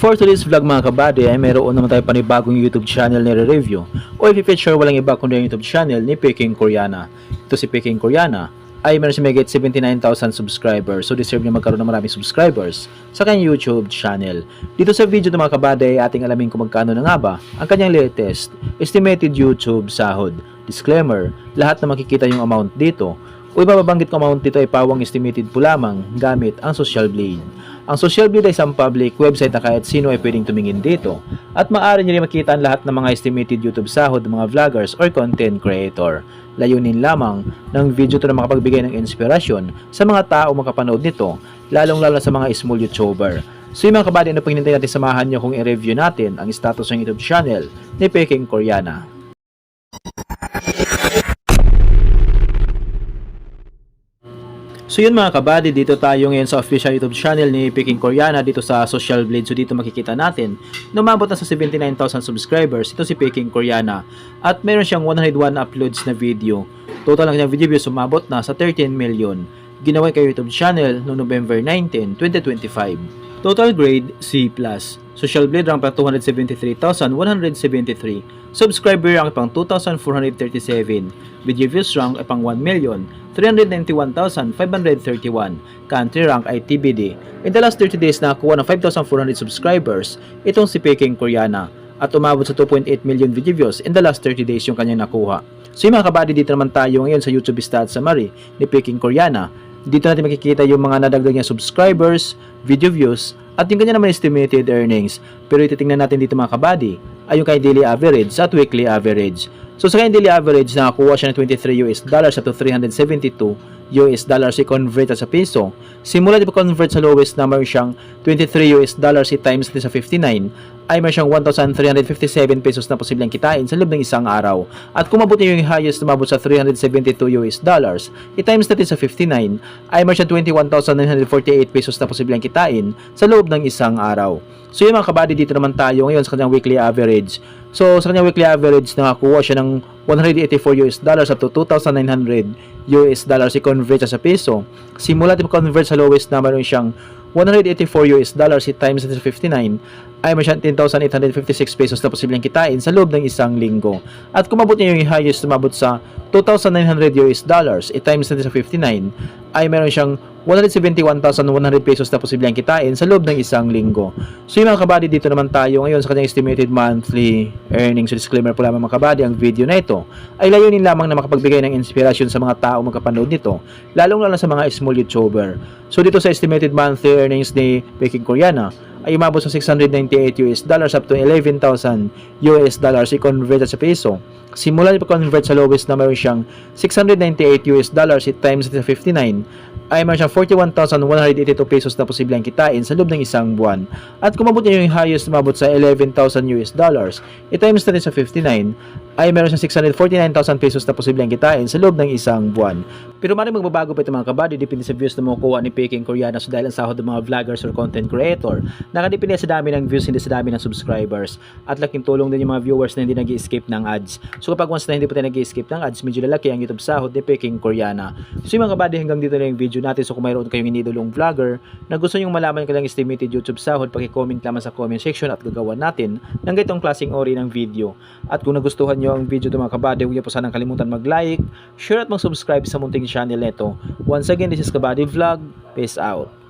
For today's vlog mga kabady ay mayroon naman tayo panibagong YouTube channel na re-review o i-feature walang iba kundi ang YouTube channel ni Peking Koreana. Ito si Peking Koreana ay meron siya may get 79,000 subscribers, so deserve niya magkaroon ng maraming subscribers sa kanyang YouTube channel. Dito sa video ng mga kabady ay ating alamin kung magkano na nga ba ang kanyang latest estimated YouTube sahod. Disclaimer, lahat na makikita yung amount dito o ibababanggit ko amount dito ay pawang estimated po lamang gamit ang Social Blade. Ang Social Blade ay isang public website na kahit sino ay pwedeng tumingin dito at maaari nyo rin makita ang lahat ng mga estimated YouTube sahod ng mga vloggers or content creator. Layunin lamang ng video to na makapagbigay ng inspirasyon sa mga tao makapanood nito, lalong-lalo sa mga small YouTuber. So yung mga kabady, ano pang hinintay natin, samahan nyo kung i-review natin ang status ng YouTube channel ni Peking Koreana. So yun mga kabady, dito tayo ngayon sa official YouTube channel ni Peking Koreana dito sa Social Blade. So dito makikita natin na umabot na sa 79,000 subscribers ito si Peking Koreana at meron siyang 101 uploads na video. Total ng kanyang video views umabot na sa 13 million. Ginawa kay YouTube channel noong November 19, 2025. Total grade C+. Social Blade rank pang 273,173. Subscriber rank pang 2,437. Video views rank ay pang 1,391,531. Country rank ay TBD. In the last 30 days nakakuha ng 5,400 subscribers itong si Peking Koreana at umabot sa 2.8 million video views in the last 30 days yung kanyang nakuha. So yung mga kabady, dito naman tayo ngayon sa YouTube stats summary ni Peking Koreana. Dito natin makikita yung mga nadagdag niya subscribers, video views, at yung kanya naman estimated earnings. Pero ititingnan natin dito mga kabady ay yung kay daily average at weekly average. So sa kanyang daily average, nakakuha siya ng $23 up to $372 i-convert sa piso. Simula di pa convert sa lowest na meron siyang $23 i-times sa 59 ay meron siyang 1,357 pesos na posibleng kitain sa loob ng isang araw. At kung mabot niyo yung highest na mabot sa $372 i-times natin sa 59 ay meron siyang 21,948 pesos na posibleng kitain sa loob ng isang araw. So yung mga kabady, dito naman tayo ngayon sa kanyang weekly average. So sa kanyang weekly average, nakakuha siya ng $184 up to $2,900 i-convert sa piso. Simula di pa convert sa lowest na meron siyang $184 i-times sa 59 ay may siyang 10,856 pesos na posibleng kitain sa loob ng isang linggo. At kung mabot niya yung highest na mabot sa $2,900 i-times natin sa 59 ay meron siyang 171,100 pesos na posibleng kitain sa loob ng isang linggo. So yung mga kabady, dito naman tayo ngayon sa kanyang estimated monthly earnings. So disclaimer po lamang mga kabady, ang video na ito ay layunin lamang na makapagbigay ng inspirasyon sa mga tao magkapanood nito, lalong-lalo sa mga small YouTuber. So dito sa estimated monthly earnings ni Peking Koreana ay umabot sa $698 up to $11,000 i-convert sa piso. Simula pa convert sa lowest na meron siyang $698 i-times sa 59 ay meron siyang 41,182 pesos na posibleng kitain sa loob ng isang buwan. At kung mabot niya yung highest na mabot sa $11,000 i-times natin sa 59 ay meron siyang 649,000 pesos na posibleng kitain sa loob ng isang buwan. Pero maraming magbabago pa ito mga kabady, depende sa views na makukuha ni Peking Koreana. So dahil ang sahod ng mga vloggers or content creator nakadepende sa dami ng views, hindi sa dami ng subscribers. At laking tulong din yung mga viewers na hindi nag-i-skip ng ads. So kapag once na hindi po tayo nag-i-skip ng ads, medyo lalaki ang YouTube sahod ni Peking Koreana. So yung mga kabady, hanggang dito na yung video natin. So kung mayroon kayong inidolong vlogger na gusto nyong malaman kanilang estimated YouTube sahod, paki-comment lamang sa comment section at gagawa natin ng ganitong klaseng ori ng video. At kung nagustuhan nyo ang video ito mga kabady, huwag niyo po sanang kalimutan mag-like, share at mag-subscribe sa munting channel nito. Once again, this is Kabady Vlog. Peace out.